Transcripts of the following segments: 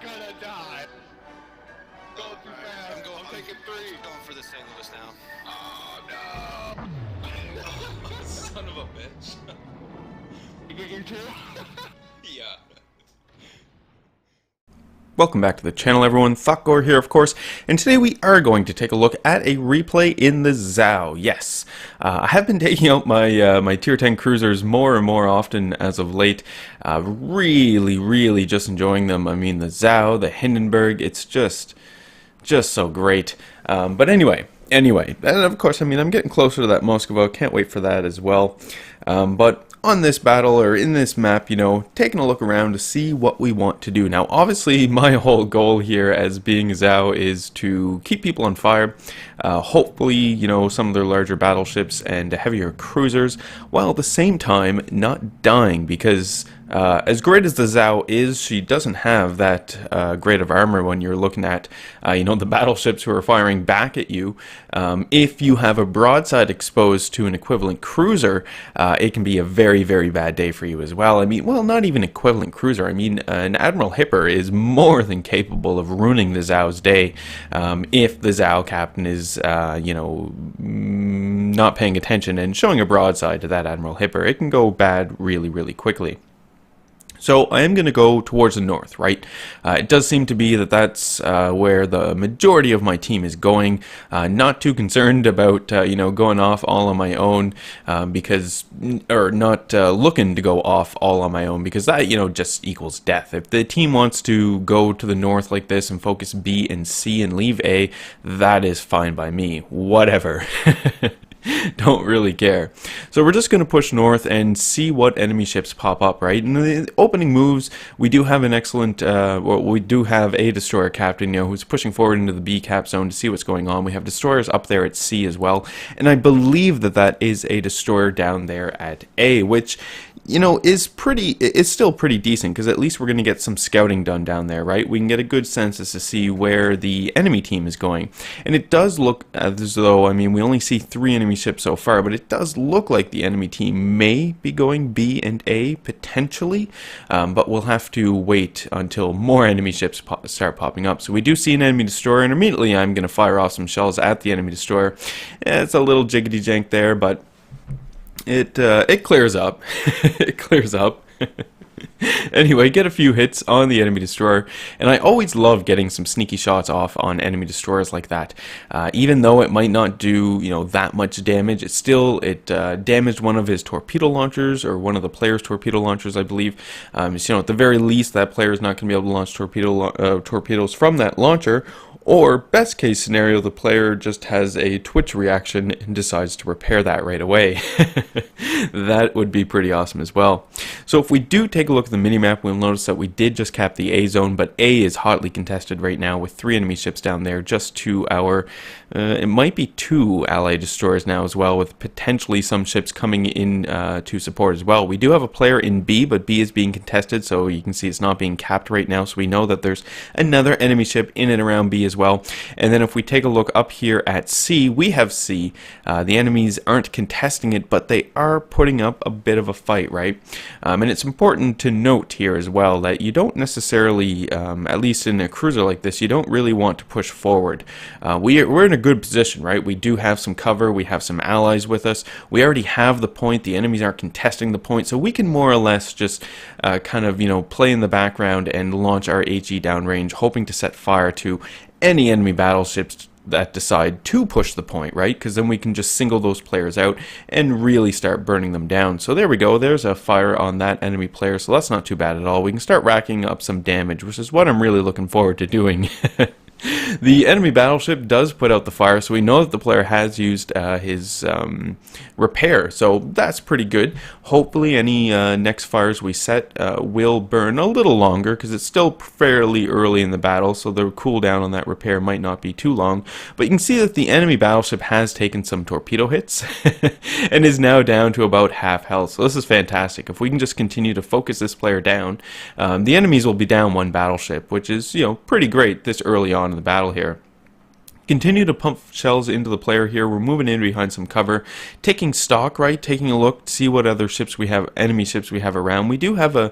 gonna die. Going too fast. I'm taking 3. I'm going for the St. Louis now. Oh no! Son of a bitch. You get your 2? Yeah. Welcome back to the channel, everyone. Thotgor here, of course, and today we are going to take a look at a replay in the Zhao. Yes, I have been taking out my my tier 10 cruisers more and more often as of late. Really just enjoying them. I mean, the Zhao, the Hindenburg, it's just so great. But anyway, and of course, I mean, I'm getting closer to that Moskva. Can't wait for that as well. But on this battle, or in this map, you know, taking a look around to see what we want to do. Now, obviously, my whole goal here as being Zhao is to keep people on fire, hopefully, you know, some of their larger battleships and heavier cruisers, while at the same time not dying, because as great as the Zhao is, she doesn't have that great of armor when you're looking at, you know, the battleships who are firing back at you. If you have a broadside exposed to an equivalent cruiser, it can be a very bad day for you as well. I mean, well, not even equivalent cruiser. I mean, an Admiral Hipper is more than capable of ruining the Zhao's day if the Zhao captain is, you know, not paying attention and showing a broadside to that Admiral Hipper. It can go bad really quickly. So I am going to go towards the north, right? It does seem to be that that's where the majority of my team is going. Not too concerned about, you know, going off all on my own because, or not looking to go off all on my own, because that, you know, just equals death. If the team wants to go to the north like this and focus B and C and leave A, that is fine by me. Whatever. Don't really care. So we're just going to push north and see what enemy ships pop up, right? In the opening moves, we do have an excellent, well, we do have a destroyer captain, you know, who's pushing forward into the B cap zone to see what's going on. We have destroyers up there at C as well, and I believe that that is a destroyer down there at A, which, you know, is still pretty decent, because at least we're going to get some scouting done down there, right? We can get a good sense as to see where the enemy team is going. And it does look as though, I mean, we only see 3 enemy ships so far, but it does look like the enemy team may be going B and A, potentially, but we'll have to wait until more enemy ships start popping up. So we do see an enemy destroyer, and immediately I'm going to fire off some shells at the enemy destroyer. It's a little jiggity jank there, but it clears up. It clears up. Anyway, get a few hits on the enemy destroyer, and I always love getting some sneaky shots off on enemy destroyers like that. Even though it might not do, you know, that much damage, it damaged one of his torpedo launchers, or one of the player's torpedo launchers, I believe. So, you know, at the very least, that player is not going to be able to launch torpedoes from that launcher. Or, best case scenario, the player just has a twitch reaction and decides to repair that right away. That would be pretty awesome as well. So if we do take a look at the minimap, we'll notice that we did just cap the A zone, but A is hotly contested right now with 3 enemy ships down there, just to our, it might be 2 allied destroyers now as well, with potentially some ships coming in to support as well. We do have a player in B, but B is being contested, so you can see it's not being capped right now, so we know that there's another enemy ship in and around B as well. And then if we take a look up here at C, we have C. The enemies aren't contesting it, but they are putting up a bit of a fight, right? And it's important to note here as well that you don't necessarily, at least in a cruiser like this, you don't really want to push forward. We're in a good position, right? We do have some cover, we have some allies with us, we already have the point, the enemies aren't contesting the point, so we can more or less just kind of, you know, play in the background and launch our HE downrange, hoping to set fire to any enemy battleships that decide to push the point, right? Because then we can just single those players out and really start burning them down. So there we go, there's a fire on that enemy player, so that's not too bad at all. We can start racking up some damage, which is what I'm really looking forward to doing. The enemy battleship does put out the fire, so we know that the player has used his repair, so that's pretty good. Hopefully any next fires we set will burn a little longer, because it's still fairly early in the battle, so the cooldown on that repair might not be too long. But you can see that the enemy battleship has taken some torpedo hits and is now down to about half health, so this is fantastic. If we can just continue to focus this player down, the enemies will be down 1 battleship, which is, you know, pretty great this early on in the battle here. Continue to pump shells into the player here. We're moving in behind some cover, taking stock, right? Taking a look to see what other ships we have, enemy ships we have around. We do have a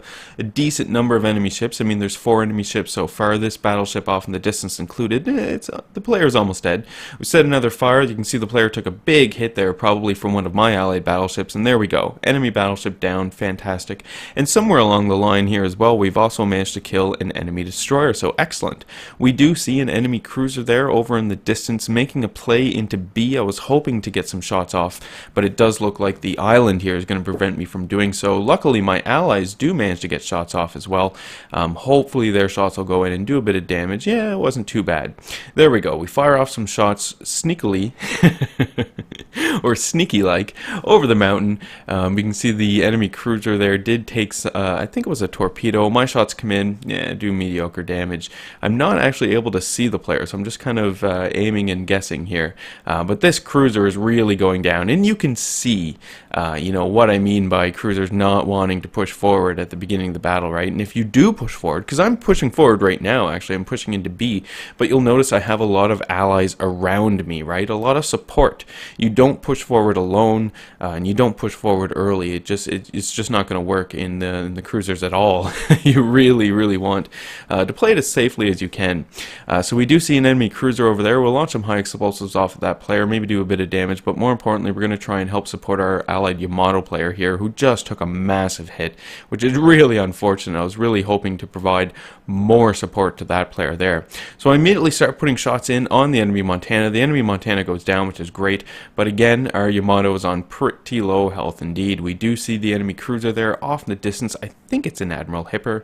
decent number of enemy ships. I mean, there's 4 enemy ships so far. This battleship off in the distance included. The player's almost dead. We set another fire. You can see the player took a big hit there, probably from one of my allied battleships. And there we go. Enemy battleship down. Fantastic. And somewhere along the line here as well, we've also managed to kill an enemy destroyer. So excellent. We do see an enemy cruiser there over in the distance making a play into B. I was hoping to get some shots off, but it does look like the island here is going to prevent me from doing so. Luckily, my allies do manage to get shots off as well. Hopefully their shots will go in and do a bit of damage. Yeah, it wasn't too bad. There we go. We fire off some shots sneakily or sneaky like over the mountain. We can see the enemy cruiser there did take I think it was a torpedo. My shots come in, yeah, do mediocre damage. I'm not actually able to see the player, so I'm just kind of aiming and guessing here. But this cruiser is really going down, and you can see you know what I mean by cruisers not wanting to push forward at the beginning of the battle, right? And if you do push forward, because I'm pushing forward right now, actually I'm pushing into B, but you'll notice I have a lot of allies around me, right? A lot of support. You don't push forward alone, and you don't push forward early. It's just not going to work in the cruisers at all. You really want to play it as safely as you can. So we do see an enemy cruiser over there. We'll launch some high explosives off of that player, maybe do a bit of damage, but more importantly, we're going to try and help support our allied Yamato player here, who just took a massive hit, which is really unfortunate. I was really hoping to provide more support to that player there. So I immediately start putting shots in on the enemy Montana. The enemy Montana goes down, which is great, but again, our Yamato is on pretty low health indeed. We do see the enemy cruiser there off in the distance. I think it's an Admiral Hipper.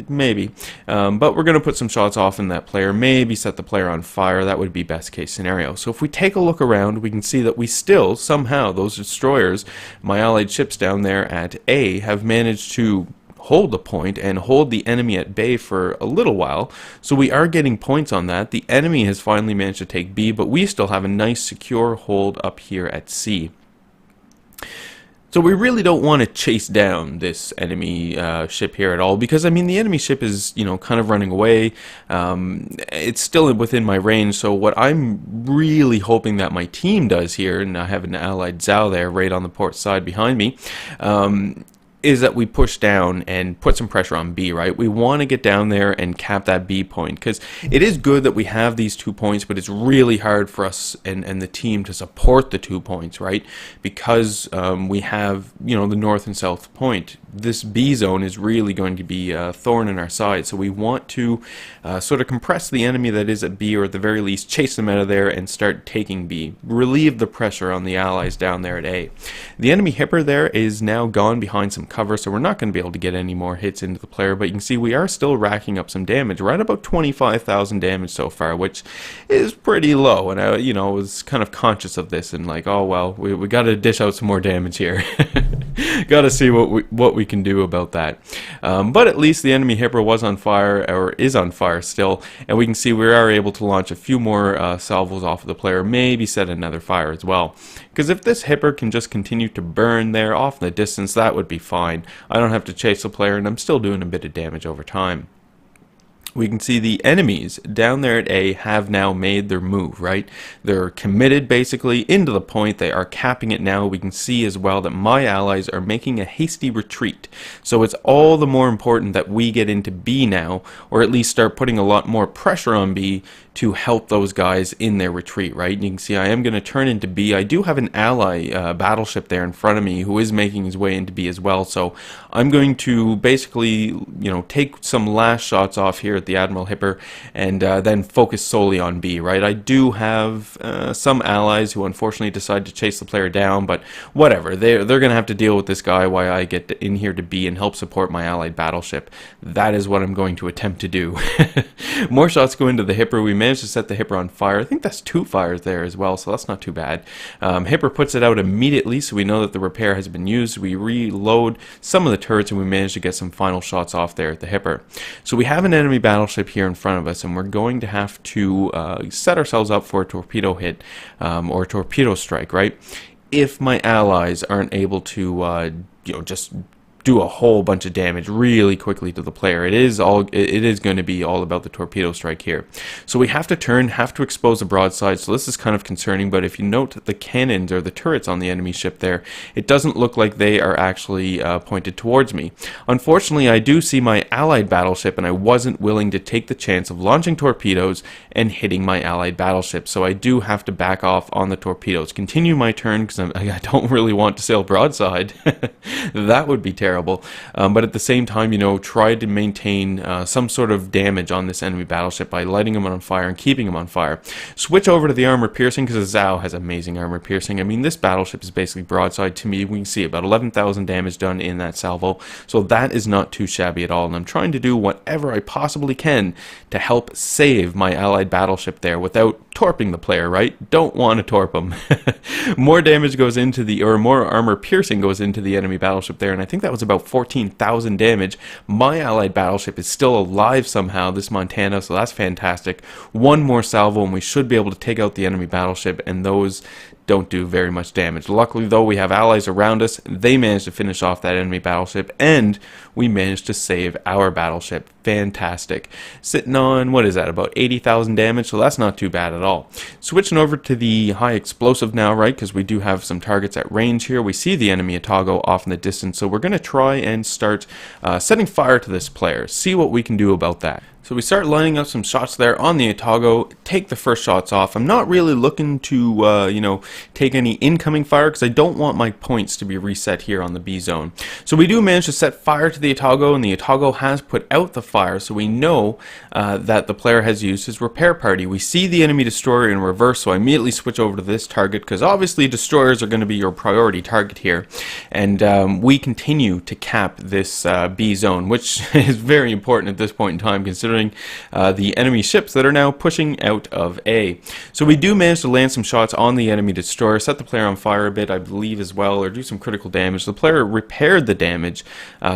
Maybe. But we're going to put some shots off in that player, maybe set the player on fire. That would be best case scenario. So if we take a look around, we can see that we still, somehow, those destroyers, my allied ships down there at A, have managed to hold the point and hold the enemy at bay for a little while. So we are getting points on that. The enemy has finally managed to take B, but we still have a nice secure hold up here at C. So we really don't want to chase down this enemy ship here at all, because I mean the enemy ship is, you know, kind of running away. It's still within my range, so what I'm really hoping that my team does here, and I have an allied Zhao there right on the port side behind me, is that we push down and put some pressure on B, right? We want to get down there and cap that B point, because it is good that we have these 2 points, but it's really hard for us and the team to support the 2 points, right? Because we have, you know, the north and south point. This B zone is really going to be a thorn in our side, so we want to sort of compress the enemy that is at B, or at the very least chase them out of there and start taking B. Relieve the pressure on the allies down there at A. The enemy Hipper there is now gone behind some cover, so we're not going to be able to get any more hits into the player, but you can see we are still racking up some damage. We're at about 25,000 damage so far, which is pretty low, and I, you know, was kind of conscious of this and like, oh well, we got to dish out some more damage here. Got to see what we can do about that. But at least the enemy Hipper was on fire, or is on fire still, and we can see we are able to launch a few more salvos off of the player, maybe set another fire as well. Because if this Hipper can just continue to burn there off in the distance, that would be fine. I don't have to chase the player, and I'm still doing a bit of damage over time. We can see the enemies down there at A have now made their move, right? They're committed basically into the point. They are capping it now. We can see as well that my allies are making a hasty retreat. So it's all the more important that we get into B now, or at least start putting a lot more pressure on B to help those guys in their retreat, right? And you can see I am going to turn into B. I do have an ally battleship there in front of me who is making his way into B as well. So I'm going to basically, you know, take some last shots off here at the Admiral Hipper and then focus solely on B, right? I do have some allies who unfortunately decide to chase the player down, but whatever. They're going to have to deal with this guy while I get in here to B and help support my allied battleship. That is what I'm going to attempt to do. More shots go into the Hipper. We managed to set the Hipper on fire. I think that's 2 fires there as well, so that's not too bad. Hipper puts it out immediately, so we know that the repair has been used. We reload some of the turrets, and we managed to get some final shots off there at the Hipper. So we have an enemy battleship here in front of us, and we're going to have to set ourselves up for a torpedo hit or a torpedo strike, right? If my allies aren't able to, you know, just do a whole bunch of damage really quickly to the player. It is going to be all about the torpedo strike here. So we have to expose the broadside. So this is kind of concerning, but if you note the cannons or the turrets on the enemy ship there, it doesn't look like they are actually pointed towards me. Unfortunately, I do see my allied battleship, and I wasn't willing to take the chance of launching torpedoes and hitting my allied battleship. So I do have to back off on the torpedoes. Continue my turn because I don't really want to sail broadside. That would be terrible. But at the same time, try to maintain some sort of damage on this enemy battleship by lighting them on fire and keeping them on fire. Switch over to the armor piercing because the Zhao has amazing armor piercing. I mean, this battleship is basically broadside to me. We can see about 11,000 damage done in that salvo, so that is not too shabby at all. And I'm trying to do whatever I possibly can to help save my allied battleship there without torping the player, right? Don't want to torp them. More damage goes into more armor piercing goes into the enemy battleship there, and I think that was about 14,000 damage. My allied battleship is still alive somehow, this Montana, so that's fantastic. One more salvo and we should be able to take out the enemy battleship, and those don't do very much damage. Luckily though, we have allies around us. They managed to finish off that enemy battleship, and we managed to save our battleship. Fantastic. Sitting on, what is that, about 80,000 damage, so that's not too bad at all. Switching over to the high explosive now, right, because we do have some targets at range here. We see the enemy Thotgor off in the distance, so we're going to try and start setting fire to this player. See what we can do about that. So we start lining up some shots there on the Thotgor, take the first shots off. I'm not really looking to, take any incoming fire because I don't want my points to be reset here on the B zone. So we do manage to set fire to the Thotgor, and the Thotgor has put out the fire, so we know that the player has used his repair party. We see the enemy destroyer in reverse, so I immediately switch over to this target because obviously destroyers are going to be your priority target here. And we continue to cap this B zone, which is very important at this point in time considering the enemy ships that are now pushing out of A. So we do manage to land some shots on the enemy destroyer, set the player on fire a bit, I believe, as well, or do some critical damage. The player repaired the damage,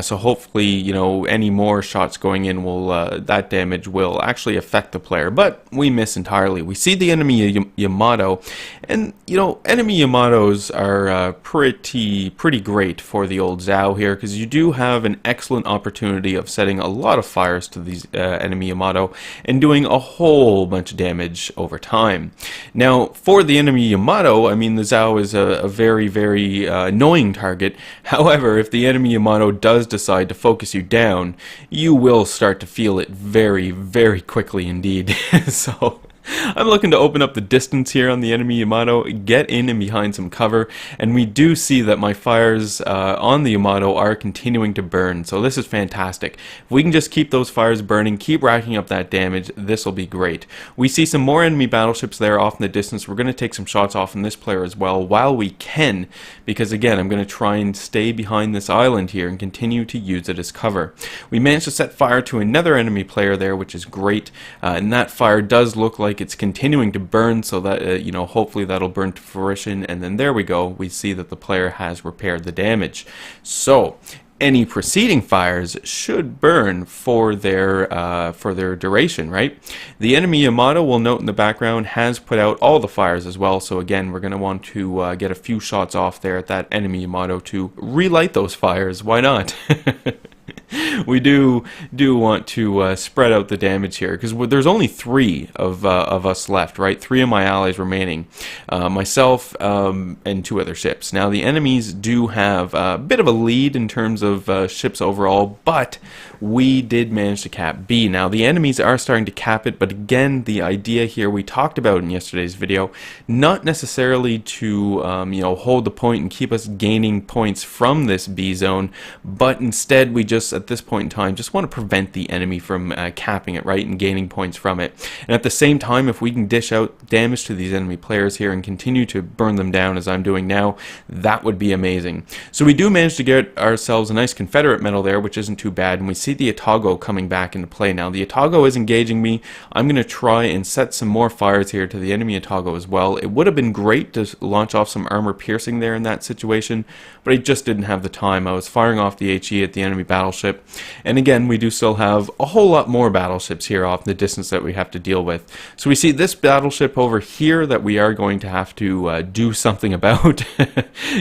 so hopefully, any more shots going in will that damage will actually affect the player. But we miss entirely. We see the enemy Yamato, and enemy Yamatos are pretty great for the old Zhao here because you do have an excellent opportunity of setting a lot of fires to these enemy Yamato and doing a whole bunch of damage over time. Now, for the enemy Yamato, I mean, the Zhao is a very annoying target. However, if the enemy Yamato does decide to focus you down, you will start to feel it very quickly indeed. So I'm looking to open up the distance here on the enemy Yamato, get in and behind some cover, and we do see that my fires on the Yamato are continuing to burn, so this is fantastic. If we can just keep those fires burning, keep racking up that damage, this will be great. We see some more enemy battleships there off in the distance. We're going to take some shots off on this player as well while we can, because again, I'm going to try and stay behind this island here and continue to use it as cover. We managed to set fire to another enemy player there, which is great, and that fire does look like it's continuing to burn, so that hopefully that'll burn to fruition, and then there we go, we see that the player has repaired the damage. So any preceding fires should burn for their duration, right? The enemy Yamato, we'll note in the background, has put out all the fires as well, so again, we're going to want to get a few shots off there at that enemy Yamato to relight those fires. Why not? We do want to spread out the damage here because there's only 3 of us left, right? 3 of my allies remaining, myself and 2 other ships. Now the enemies do have a bit of a lead in terms of ships overall, but we did manage to cap B. Now the enemies are starting to cap it, but again, the idea here we talked about in yesterday's video, not necessarily to hold the point and keep us gaining points from this B zone, but instead we just at this point in time just want to prevent the enemy from capping it, right, and gaining points from it. And at the same time, if we can dish out damage to these enemy players here and continue to burn them down as I'm doing now, that would be amazing. So we do manage to get ourselves a nice Confederate medal there, which isn't too bad, and we see the Thotgor coming back into play now. The Thotgor is engaging me. I'm going to try and set some more fires here to the enemy Thotgor as well. It would have been great to launch off some armor piercing there in that situation, but I just didn't have the time. I was firing off the HE at the enemy battleship, battleship. And again, we do still have a whole lot more battleships here off the distance that we have to deal with. So we see this battleship over here that we are going to have to do something about.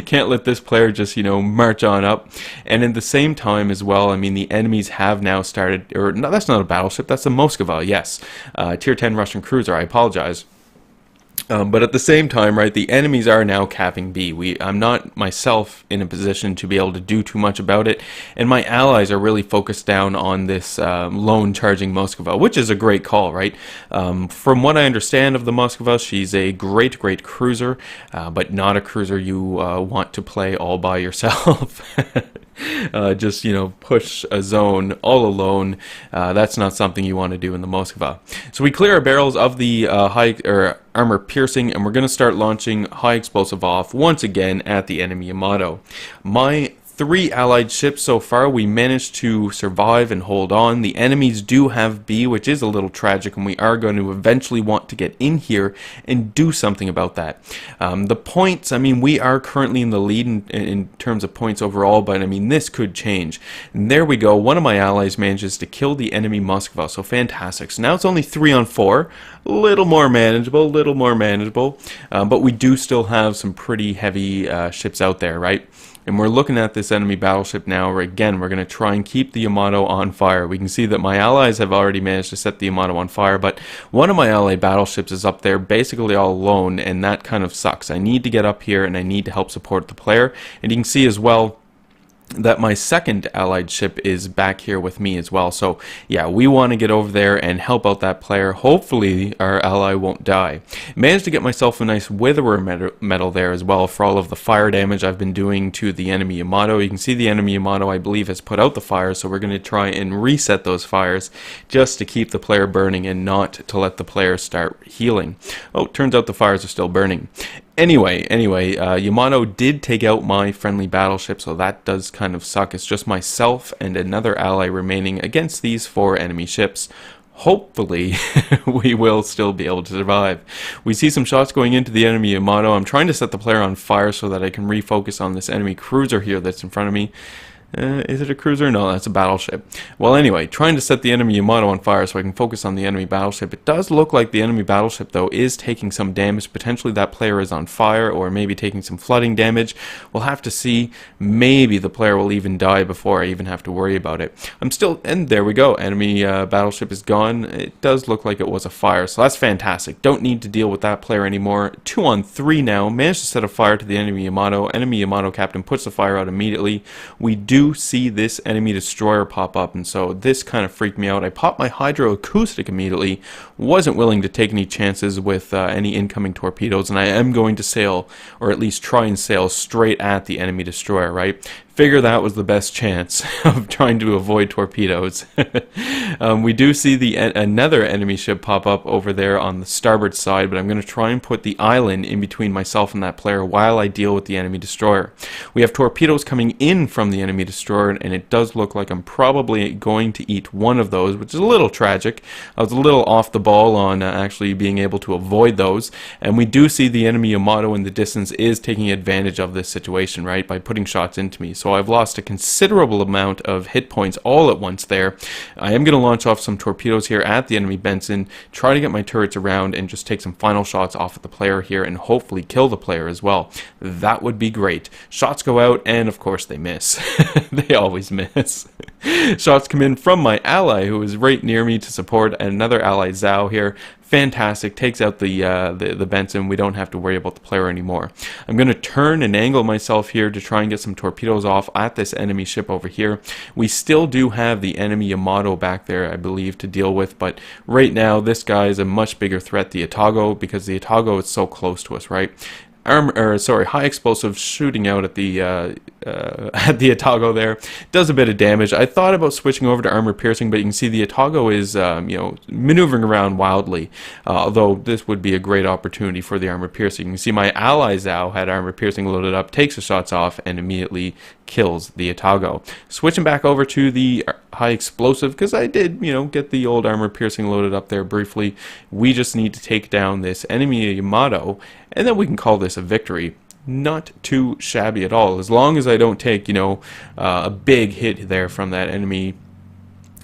Can't let this player just, you know, march on up. And at the same time as well, I mean, the enemies have now started, or no, that's not a battleship, that's a Moskva, yes. Tier 10 Russian cruiser, I apologize. But at the same time, right, the enemies are now capping B. I'm not myself in a position to be able to do too much about it, and my allies are really focused down on this lone charging Moskva, which is a great call, right? From what I understand of the Moskva, she's a great cruiser, but not a cruiser you want to play all by yourself. Just, you know, push a zone all alone. That's not something you want to do in the Moskva. So we clear our barrels of the armor piercing, and we're going to start launching high explosive off once again at the enemy Yamato. My 3 allied ships so far, we managed to survive and hold on. The enemies do have B, which is a little tragic, and we are going to eventually want to get in here and do something about that. The points, I mean, we are currently in the lead in terms of points overall, but I mean, this could change. And there we go. One of my allies manages to kill the enemy Moskva, so fantastic. So now it's only 3 on 4. A little more manageable, but we do still have some pretty heavy ships out there, right? And we're looking at this enemy battleship now, where again, we're going to try and keep the Yamato on fire. We can see that my allies have already managed to set the Yamato on fire, but one of my allied battleships is up there basically all alone, and that kind of sucks. I need to get up here, and I need to help support the player. And you can see as well that my second allied ship is back here with me as well. So yeah, we want to get over there and help out that player. Hopefully our ally won't die. Managed to get myself a nice witherer medal there as well for all of the fire damage I've been doing to the enemy Yamato. You can see the enemy Yamato, I believe, has put out the fire, so we're going to try and reset those fires just to keep the player burning and not to let the player start healing. Oh, turns out the fires are still burning. Anyway, Yamato did take out my friendly battleship, so that does kind of suck. It's just myself and another ally remaining against these 4 enemy ships. Hopefully, we will still be able to survive. We see some shots going into the enemy Yamato. I'm trying to set the player on fire so that I can refocus on this enemy cruiser here that's in front of me. Is it a cruiser? No, that's a battleship. Well, anyway, trying to set the enemy Yamato on fire so I can focus on the enemy battleship. It does look like the enemy battleship, though, is taking some damage. Potentially that player is on fire, or maybe taking some flooding damage. We'll have to see. Maybe the player will even die before I even have to worry about it. And there we go. Enemy battleship is gone. It does look like it was a fire, so that's fantastic. Don't need to deal with that player anymore. 2 on 3 now. Managed to set a fire to the enemy Yamato. Enemy Yamato captain puts the fire out immediately. We do see this enemy destroyer pop up, and so this kind of freaked me out. I popped my hydroacoustic immediately, wasn't willing to take any chances with any incoming torpedoes, and I am going to sail, or at least try and sail, straight at the enemy destroyer, right? Figure that was the best chance of trying to avoid torpedoes. We do see another enemy ship pop up over there on the starboard side, but I'm going to try and put the island in between myself and that player while I deal with the enemy destroyer. We have torpedoes coming in from the enemy destroyer, and it does look like I'm probably going to eat one of those, which is a little tragic. I was a little off the ball on actually being able to avoid those, and we do see the enemy Yamato in the distance is taking advantage of this situation, right, by putting shots into me. So I've lost a considerable amount of hit points all at once there. I am going to launch off some torpedoes here at the enemy Benson, try to get my turrets around and just take some final shots off of the player here and hopefully kill the player as well. That would be great. Shots go out and of course they miss. They always miss. Shots come in from my ally who is right near me to support, and another ally, Zhao here. Fantastic, takes out the Benson. We don't have to worry about the player anymore. I'm going to turn and angle myself here to try and get some torpedoes off at this enemy ship over here. We still do have the enemy Yamato back there, I believe, to deal with, but right now this guy is a much bigger threat, the Thotgor, because the Thotgor is so close to us, right? High explosive shooting out at the Thotgor there does a bit of damage. I thought about switching over to armor piercing, but you can see the Thotgor is maneuvering around wildly. Although this would be a great opportunity for the armor piercing. You can see my ally Zhao had armor piercing loaded up, takes the shots off, and immediately kills the Thotgor. Switching back over to the high explosive, because I did, get the old armor piercing loaded up there briefly. We just need to take down this enemy Yamato, and then we can call this a victory. not too shabby at all. As long as I don't take, a big hit there from that enemy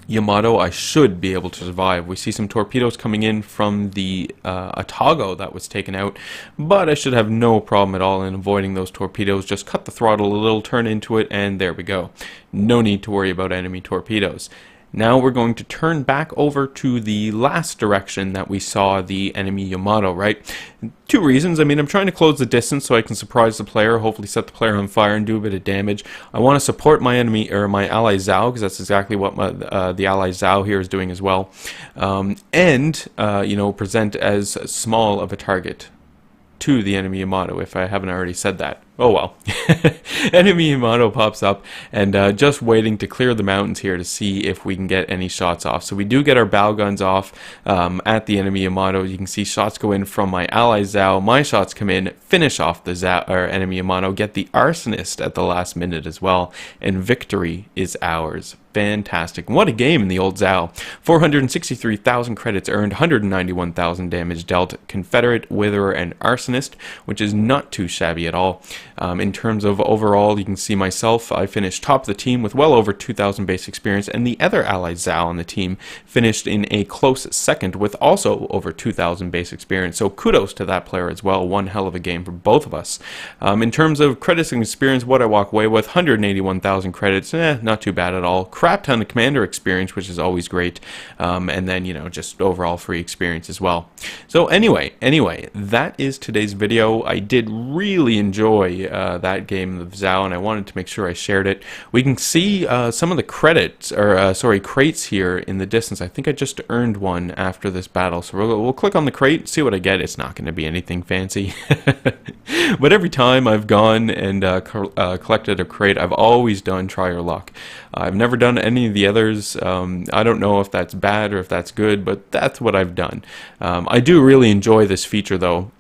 Yamato, I should be able to survive. We see some torpedoes coming in from the Thotgor that was taken out, but I should have no problem at all in avoiding those torpedoes. Just cut the throttle a little, turn into it, and there we go. No need to worry about enemy torpedoes. Now we're going to turn back over to the last direction that we saw the enemy Yamato, right? 2 reasons. I mean, I'm trying to close the distance so I can surprise the player, hopefully set the player on fire and do a bit of damage. I want to support my enemy, or my ally Zhao, because that's exactly what the ally Zhao here is doing as well. Present as small of a target to the enemy Yamato, if I haven't already said that. Oh well. Enemy Yamato pops up, and just waiting to clear the mountains here to see if we can get any shots off. So we do get our bow guns off at the enemy Yamato. You can see shots go in from my ally Zhao. My shots come in, finish off the enemy Yamato, get the arsonist at the last minute as well, and victory is ours. Fantastic. What a game in the old Zhao. 463,000 credits earned, 191,000 damage dealt, Confederate, Witherer, and Arsonist, which is not too shabby at all. In terms of overall, you can see myself, I finished top of the team with well over 2,000 base experience, and the other ally Zhao on the team finished in a close second with also over 2,000 base experience. So kudos to that player as well. One hell of a game for both of us. In terms of credits and experience, what I walk away with, 181,000 credits, not too bad at all. Crap ton of commander experience, which is always great, and then just overall free experience as well. So anyway, that is today's video. I did really enjoy that game of Zhao, and I wanted to make sure I shared it. We can see some of the credits, or crates here in the distance. I think I just earned one after this battle, so we'll click on the crate, see what I get. It's not going to be anything fancy, but every time I've gone and collected a crate, I've always done try your luck. I've never done any of the others. I don't know if that's bad or if that's good, but that's what I've done. I do really enjoy this feature though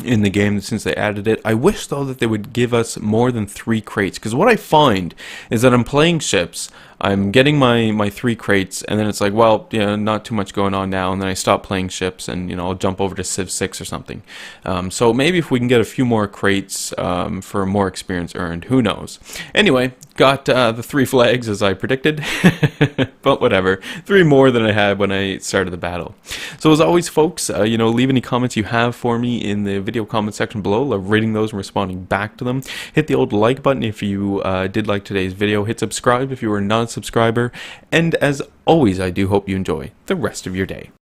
in the game since they added it. I wish though that they would give us more than 3 crates, because what I find is that I'm playing ships, I'm getting my 3 crates, and then it's like, well, not too much going on now, and then I stop playing ships, and I'll jump over to Civ 6 or something. So maybe if we can get a few more crates for more experience earned, who knows. Anyway, got the 3 flags as I predicted, but whatever, 3 more than I had when I started the battle. So as always, folks, leave any comments you have for me in the video comment section below. Love reading those and responding back to them. Hit the old like button if you did like today's video. Hit subscribe if you were not a subscriber, and as always, I do hope you enjoy the rest of your day.